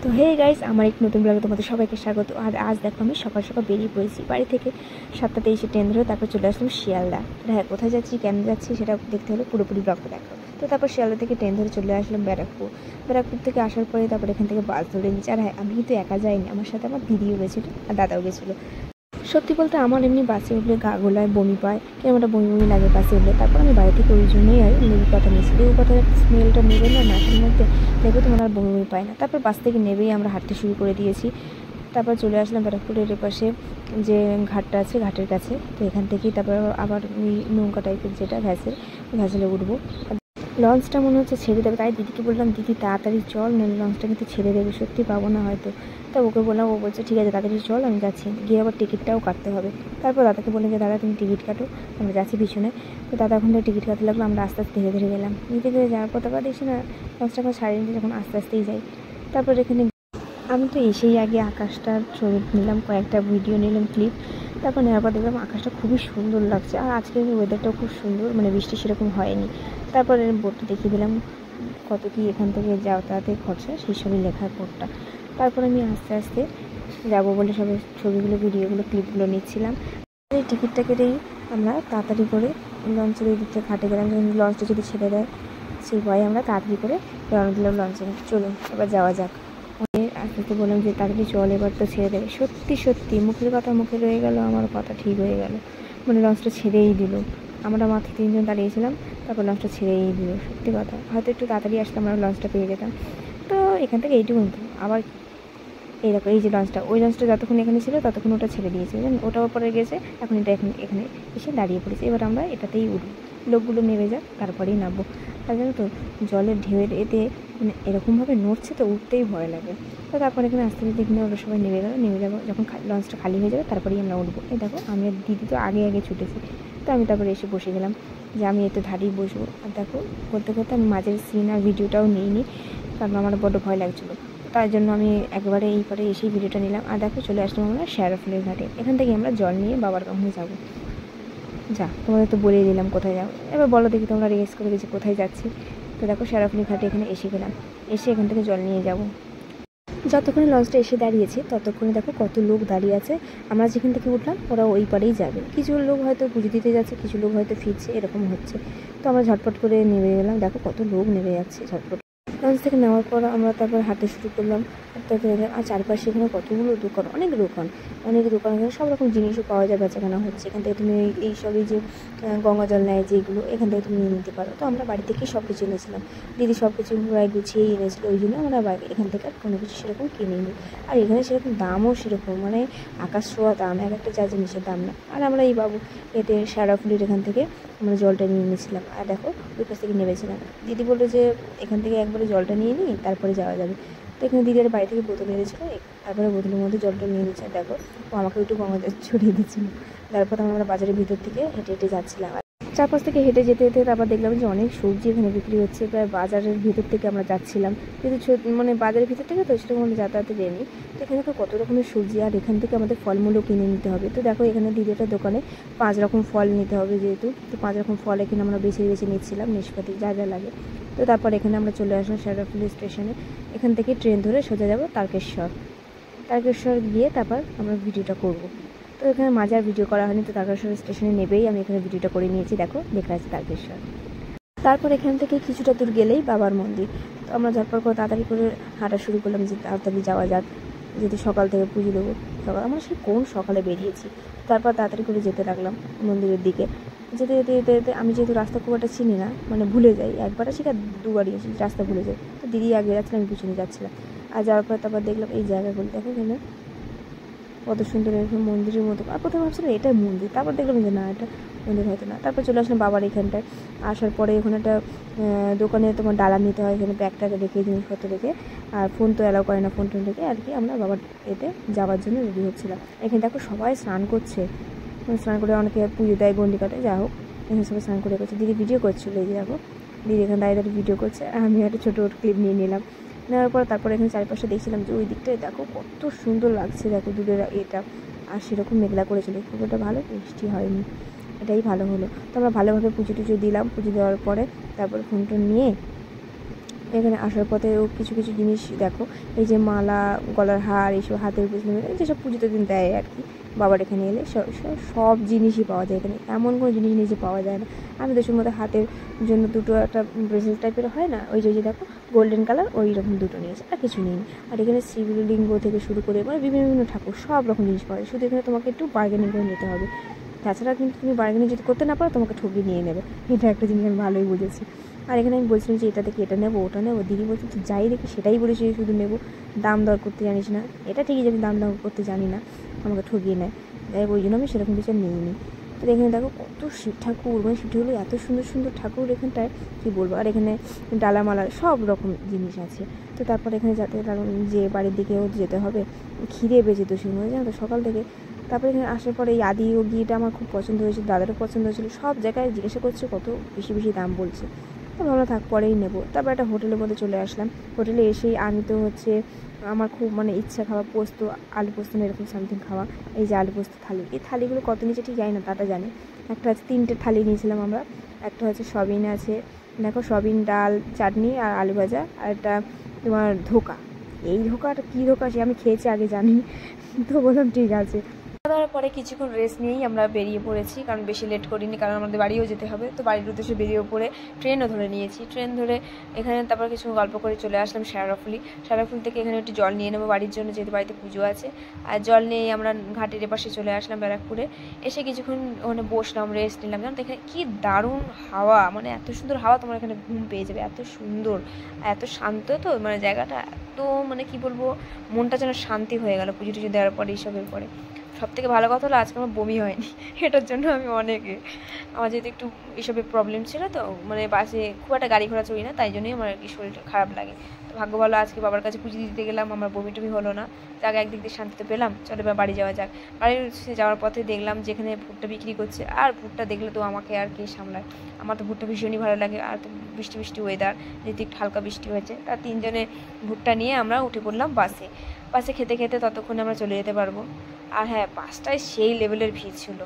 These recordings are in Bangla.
তো হে গাইস, আমার এক নতুন ব্লগে তোমাদের সবাইকে স্বাগত। আর আজ দেখো আমি সকাল সকাল বেরিয়ে পড়েছি বাড়ি থেকে 7টাতে এসে ট্রেন ধরে তারপর চলে আসলাম শিয়ালদা। হ্যাঁ, কোথায় যাচ্ছি কেন যাচ্ছি সেটা দেখতে হলে পুরোপুরি ব্লগটা দেখো। তো তারপর শিয়ালদা থেকে ট্রেন ধরে চলে আসলাম ব্যারাকপুর থেকে আসার পরে তারপর এখান থেকে বাস ধরে নিচ্ছি। আর হ্যাঁ, আমি কিন্তু একা যাইনি, আমার সাথে আমার দিদিও গেছিলো আর দাদাও গেছিলো। সত্যি বলতে আমার এমনি বাসে উঠলে গা গোলায় বমি পায়, কেমন একটা বমি বমি লাগে বাসে উঠলে। তারপর আমি বাড়ি থেকে ওই জন্যই আর লেবু পাতা নিয়েছি। লেবু পাতার স্মেলটা নেবে না নাকের মধ্যে, দেখবে তোমার আর বমি বমি পায় না। তারপর বাস থেকে নেবেই আমরা হাঁটতে শুরু করে দিয়েছি। তারপর চলে আসলাম ব্যারাকপুরের পাশে যে ঘাটটা আছে ঘাটের কাছে। তো এখান থেকেই তারপর আবার ওই নৌকা টাইপের যেটা ভ্যাসেলে উঠবো। লঞ্চটা মনে হচ্ছে ছেড়ে দেবে, তাই দিদিকে বললাম দিদি তাড়াতাড়ি চল, নাহলে লঞ্চটা কিন্তু ছেড়ে দেবে, সত্যি পাবো না হয়তো। তা ওকে বললাম, ও বলছে ঠিক আছে তাড়াতাড়ি চল, আমি যাচ্ছি। গিয়ে আবার টিকিটটাও কাটতে হবে। তারপর দাদাকে বললাম যে দাদা তুমি টিকিট কাটো, আমরা যাচ্ছি পিছনে। তো দাদা ওখান থেকে টিকিট কাটতে লাগলো, আমরা আস্তে আস্তে ধীরে ধীরে গেলাম। ধীরে ধীরে যাওয়ার পর তারপর দেখছি না লঞ্চটা এখন সারিয়ে নিতে, যখন আস্তে আস্তেই যাই। তারপর এখানে আমি তো এসেই আগে আকাশটার ছবি নিলাম, কয়েকটা ভিডিও নিলাম ক্লিপ। তারপর নেওয়ার পর দেখলাম আকাশটা খুবই সুন্দর লাগছে, আর আজকের ওয়েদারটাও খুব সুন্দর, মানে বৃষ্টি সেরকম হয়নি। তারপর বোর্ডটা দেখিয়ে দিলাম কত কি এখান থেকে যাতায়াতে খরচা, সেই সবই লেখার বোর্ডটা। তারপর আমি আস্তে আস্তে যাবো বলে সবাই ছবিগুলো ভিডিওগুলো ক্লিপগুলো নিচ্ছিলাম। এই টিকিটটা কেটেই আমরা তাড়াতাড়ি করে লঞ্চের ওই দিকটা ঘাটে গেলাম, লঞ্চটা যদি ছেড়ে দেয় সেই ভয়ে আমরা তাড়াতাড়ি করে রওনা দিলাম লঞ্চে। চলুন এবার যাওয়া যাক। আস্তে আস্তে বললাম যে তাড়াতাড়ি চল, এবার তো ছেড়ে দেবে। সত্যি সত্যি মুখের কথা মুখে রয়ে গেল, আমার কথা ঠিক হয়ে গেল, মানে লঞ্চটা ছেড়েই দিল। আমরা মাত্র 3 জন দাঁড়িয়েছিলাম, তারপর লঞ্চটা ছেড়েই দিল। সত্যি কথা, হয়তো একটু তাড়াতাড়ি আসলে আমরা লঞ্চটা পেয়ে যেতাম। তো এখান থেকে এইটুকু আবার এই দেখো, এই যে লঞ্চটা, ওই লঞ্চটা যতক্ষণ এখানে ছিল ততক্ষণ ওটা ছেড়ে দিয়েছে, ওটাও পরে গেছে, এখন এটা এখানে এসে দাঁড়িয়ে পড়েছে। এবার আমরা এটাতেই উঠব, লোকগুলো নেমে যাক তারপরেই নামবো। আর জানো তো জলের ঢেউয়ের এতে মানে এরকমভাবে নড়ছে তো উঠতেই ভয় লাগে। তো তারপর এখানে আস্তে আস্তে এখানে ওরা সবাই নেমে যাবো, যখন লঞ্চটা খালি হয়ে যাবে তারপরেই আমরা উঠবো। এই দেখো আমি আর দিদি তো আগে আগে ছুটেছি। তো আমি তারপরে এসে বসে গেলাম যে আমি একটু ধারেই বসবো। আর দেখো করতে করতে আমি মাঝের সিন আর ভিডিওটাও নিইনি, কারণ আমার বড্ড ভয় লাগছিলো। তার জন্য আমি একবারে এই পরে এসেই ভিডিওটা নিলাম। আর দেখো চলে আসলাম আমরা শেয়ারফুলের ঘাটে। এখান থেকে আমরা জল নিয়ে বাবার কাছে যাবো। যা তোমাদের তো বলেই দিলাম কোথায় যাবো, এবার বলো দেখি তোমরা রেস করে গেছি কোথায় যাচ্ছি। তো দেখো শেরাফুলি ঘাটে এখানে এসে গেলাম, এসে এখান থেকে জল নিয়ে যাব। যতক্ষণে লঞ্চটা এসে দাঁড়িয়েছে ততক্ষণে দেখো কত লোক দাঁড়িয়ে আছে। আমরা যেখান থেকে উঠলাম ওরা ওই পারেই যাবে, কিছু লোক হয়তো পুজো দিতে যাচ্ছে, কিছু লোক হয়তো ফিরছে, এরকম হচ্ছে। তো আমরা ঝটপট করে নেমে গেলাম, দেখো কত লোক নেমে যাচ্ছে ঝটপট। লঞ্চ থেকে নেওয়ার পর আমরা তারপর হাঁটতে শুরু করলাম। আর চারপাশে এখানে কতগুলো দোকান, অনেক দোকান এখানে সব রকম জিনিসও পাওয়া যায়, বেচাকেনা হচ্ছে। এখান থেকে তুমি এইসবই যে গঙ্গা জল নেয় যেগুলো, এখান থেকে তুমি নিয়ে নিতে পারো। তো আমরা বাড়ি থেকেই সব কিছু এনেছিলাম, দিদি সব কিছু প্রায় গুছিয়েই এনেছিল, ওই জন্য আমরা এখান থেকে আর কোনো কিছু সেরকম কিনিনি। আর এখানে সেরকম দামও সেরকম মানে আকাশ ছোঁয়া দাম, এক একটা যা জিনিসের দাম না। আর আমরা এই এতে শেরাফুলির এখান থেকে আমরা জলটা নিয়ে নিয়েছিলাম। আর দেখো ওই পাশ থেকে নেমেছিলাম। দিদি বললো যে এখান থেকে একবারে জলটা নিয়ে নিই তারপরে যাওয়া যাবে। তো এখানে দিদির বাড়ি থেকে বোতল এনেছিল, তারপরে বোতলের মধ্যে জলটা নিয়ে নিচ্ছে। দেখো ও আমাকে একটু গঙ্গা ছড়িয়ে দিচ্ছিল। তারপর আমরা বাজারের ভিতর থেকে হেঁটে হেঁটে যাচ্ছিলাম। চারপাশ থেকে হেঁটে যেতে যেতে তারপর দেখলাম যে অনেক সবজি এখানে বিক্রি হচ্ছে। প্রায় বাজারের ভিতর থেকে আমরা যাচ্ছিলাম, কিন্তু মানে বাজারের ভিতর থেকে তো সেরকম আমরা যাতায়াতে যাইনি। তো এখানে তো কত রকমের সবজি, আর এখান থেকে আমাদের ফলমূলও কিনে নিতে হবে। তো দেখো এখানে দিদিটার দোকানে 5 রকম ফল নিতে হবে যেহেতু, তো 5 রকম ফল এখানে আমরা বেছে বেছে নিচ্ছিলাম, নিষ্পাতি যা যা লাগে। তো তারপর এখানে আমরা চলে আসলাম শেরাফুলি স্টেশনে। এখান থেকে ট্রেন ধরে সোজা যাব তারকেশ্বর গিয়ে তারপর আমরা ভিডিওটা করব। তো এখানে মাঝে আর ভিডিও করা হয়নি, তো তারকেশ্বর স্টেশনে নেবেই আমি এখানে ভিডিওটা করে নিয়েছি। দেখো লেখা আছে তারকেশ্বর। তারপর এখান থেকে কিছুটা দূর গেলেই বাবার মন্দির। তো আমরা ঝটপট করে তাড়াতাড়ি করে হাঁটা শুরু করলাম যে তাড়াতাড়ি যাওয়া যাক, যেহেতু সকাল থেকে পুজো দেবো। আমরা সেই কোন সকালে বেরিয়েছি। তারপর তাড়াতাড়ি করে যেতে লাগলাম মন্দিরের দিকে। যেতে যেতে যেতে যেতে আমি যেহেতু রাস্তা খুব একটা চিনি না, মানে ভুলে যাই, একবার আছি আর দুবারই আসি, রাস্তা ভুলে যাই। তো দিদি আগে যাচ্ছিলাম, আমি পিছনে যাচ্ছিলাম। আর যাওয়ার পর তারপর দেখলাম এই জায়গাগুলো দেখো এখানে কত সুন্দর এরকম মন্দিরের মতো। আর প্রথমে ভাবছিলাম এটাই মন্দির, তারপর দেখলাম যে না এটা মন্দির হয়তো না। তারপর চলে আসলাম বাবার এখানটায়। আসার পরে ওখানে একটা দোকানে তোমার ডালা নিতে হয়, এখানে ব্যাগটাকে রেখে জিনিসপত্র রেখে, আর ফোন তো অ্যালাউ করে না, ফোন টোন রেখে আর কি আমরা বাবার এতে যাওয়ার জন্য রেডি হচ্ছিলাম। এখানে দেখো সবাই স্নান করছে, স্নান করে অনেকে পুজো দেয় গন্ডিকাতে, যা হোক এখানে সবাই স্নান করে করছে। দিদি ভিডিও করছিলো, এই যে দেখো দিদি এখানে দাঁড়িয়ে ভিডিও করছে, আর আমি একটা ছোটো ক্লিপ নিয়ে নিলাম। নেওয়ার পর তারপরে এখানে চারপাশে দেখছিলাম যে ওই দিকটায় দেখো কত সুন্দর লাগছে, দেখো দূরের এটা। আর সেরকম মেঘলা করেছিল, খুব একটা ভালো বৃষ্টি হয়নি, এটাই ভালো হলো। তো আমরা ভালোভাবে পুজো টুজো দিলাম। পুজো দেওয়ার পরে তারপরে ফোন টোন নিয়ে এখানে আসার পথেও কিছু কিছু জিনিস দেখো, এই যে মালা, গলার হার, এইসব হাতের পিছনে যেসব পুজোতে দিন দেয় আর কি বাবার এখানে এলে, সব জিনিসই পাওয়া যায় এখানে। এমন কোনো জিনিস নেই যে পাওয়া যায় না। আমি তো মধ্যে হাতের জন্য দুটো একটা ব্রেসলেট টাইপের হয় না, ওই যে দেখো গোল্ডেন কালার, ওই রকম দুটো নিয়েছে, আর কিছু নেই। আর এখানে শিবলিঙ্গ থেকে শুরু করে মানে বিভিন্ন বিভিন্ন ঠাকুর সব রকম জিনিস পাওয়া যায়। শুধু এখানে তোমাকে একটু বার্গেনিং করে নিতে হবে, তাছাড়া কিন্তু তুমি বার্গেনিং যদি করতে না পারো তোমাকে ঠকিয়ে নিয়ে নেবে। এটা একটা জিনিস আমি ভালোই বুঝেছি। আর এখানে আমি বলছিলাম যে এটা থেকে এটা নেবো, ওটা নেবো, দিদি বলছি তুই যাই দেখি সেটাই বলেছি, শুধু নেবো, দাম দর করতে জানিস না। এটা ঠিকই যে আমি দাম দর করতে জানি না, আমাকে ঠকিয়ে নেয়, তাই ওই জন্য আমি সেরকম কিছু নিইনি। তো এখানে দেখো কত শিব ঠাকুর, মানে শিব ঠাকুরগুলো এত সুন্দর সুন্দর ঠাকুর এখানটায় কী বলবো। আর এখানে ডালামালা সব রকম জিনিস আছে। তো তারপর এখানে যাতে যে বাড়ির দিকেও যেতে হবে, খিদে বেজে তো শুরু হয়ে জানো তো সকাল থেকে। তারপরে এখানে আসার পরে এই আদি ও ঘিটা আমার খুব পছন্দ হয়েছে, দাদারও পছন্দ হয়েছিলো। সব জায়গায় জিজ্ঞাসা করছে কত বেশি বেশি দাম বলছে, তো ভাবলাম থাক পরেই নেবো। তারপর একটা হোটেলের মধ্যে চলে আসলাম। হোটেলে এসেই আমি তো আমার খুব মানে ইচ্ছা খাওয়া পোস্ত, আলু পোস্ত না এরকম সামথিং খাওয়া। এই যে আলু পোস্ত থালি, এই থালিগুলো কত নিচে ঠিক জানি না, দাদা জানে। একটা হচ্ছে 3টে থালি নিয়েছিলাম আমরা। একটা হচ্ছে সবিন আছে, দেখো সবিন, ডাল, চাটনি আর আলু ভাজা, আর একটা তোমার ধোকা। এই ধোকাটা কী ধোকা সে আমি খেয়েছি আগে জানি, তো বললাম ঠিক আছে। খাওয়া পরে কিছুক্ষণ রেস্ট নিয়েই আমরা বেরিয়ে পড়েছি, কারণ বেশি লেট করিনি, কারণ আমাদের বাড়িও যেতে হবে। তো বাড়ির উদ্দেশ্যে বেরিয়ে পড়ে ট্রেনও ধরে নিয়েছি। ট্রেন ধরে এখানে তারপর কিছু গল্প করে চলে আসলাম শেরাফুলি থেকে এখানে একটু জল নিয়ে নেবো বাড়ির জন্য, যেহেতু বাড়িতে পুজো আছে। আর জল নিয়েই আমরা ঘাটের এপাশে চলে আসলাম ব্যারাকপুরে। এসে কিছুক্ষণ ওখানে বসলাম, রেস্ট নিলাম। জানো তো এখানে কী দারুণ হাওয়া, মানে এত সুন্দর হাওয়া, তোমার এখানে ঘুম পেয়ে যাবে, এত সুন্দর, এত শান্ত। তো মানে জায়গাটা এত মানে কি বলবো, মনটা যেন শান্তি হয়ে গেল পুজো টুজো দেওয়ার পরে, এইসবের পরে। সবথেকে ভালো কথা হলো আজকে আমার বমি হয়নি, এটার জন্য আমি আমার যেহেতু একটু এসবের প্রবলেম ছিল, তো মানে বাসে খুব একটা গাড়ি ঘোড়া চড়ি না, তাই জন্যই আমার আর কি শরীরটা খারাপ লাগে। তো ভাগ্য ভালো আজকে বাবার কাছে পুজো দিতে গেলাম, আমার বমি টমি হলো না, যাক একদিক দিয়ে শান্তিতে পেলাম। চলো এবার বাড়ি যাওয়া যাক। বাড়ির যাওয়ার পথে দেখলাম যেখানে ভুট্টা বিক্রি করছে, আর ভুট্টা দেখলে তো আমাকে আর কে সামলায়, আমার তো ভুট্টা ভীষণই ভালো লাগে। আর তো বৃষ্টি বৃষ্টি ওয়েদার, যেহেতু একটু হালকা বৃষ্টি হয়েছে, তার 3জনে ভুট্টা নিয়ে আমরা উঠে পড়লাম বাসে খেতে খেতে ততক্ষণে আমরা চলে যেতে পারবো। আর হ্যাঁ, বাসটায় সেই লেভেলের ভিড় ছিল।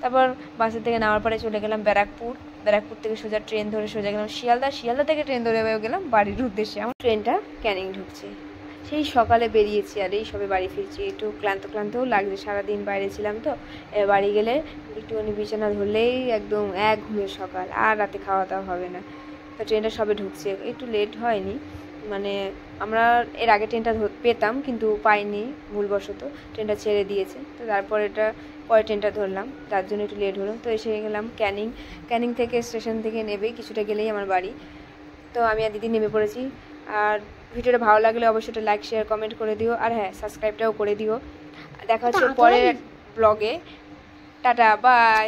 তারপর বাসের থেকে নামার পরে চলে গেলাম ব্যারাকপুর থেকে সোজা ট্রেন ধরে সোজা গেলাম শিয়ালদা থেকে ট্রেন ধরে গেলাম বাড়ির উদ্দেশ্যে। আমার ট্রেনটা ক্যানিং ঢুকছে, সেই সকালে বেরিয়েছি আর এই সবে বাড়ি ফিরছি। একটু ক্লান্তও লাগছে, সারাদিন বাইরে ছিলাম তো। বাড়ি গেলে একটুখানি বিছানা ধরলেই একদম এক ঘুমের সকাল, আর রাতে খাওয়া দাওয়া হবে না। তো ট্রেনটা সবে ঢুকছে, একটু লেট হয়নি, মানে আমরা এর আগে ট্রেনটা পেতাম কিন্তু পাইনি, ভুলবশত ট্রেনটা ছেড়ে দিয়েছে। তো তারপর পরে ট্রেনটা ধরলাম, তার জন্য একটু লেট হলো। তো এসে গেলাম ক্যানিং থেকে স্টেশন থেকে নেবেই কিছুটা গেলেই আমার বাড়ি। তো আমি আর দিদি নেমে পড়েছি। আর ভিডিওটা ভালো লাগলে অবশ্যই একটা লাইক শেয়ার কমেন্ট করে দিও, আর হ্যাঁ সাবস্ক্রাইবটাও করে দিও। দেখা হচ্ছে পরের ব্লগে। Tata, by.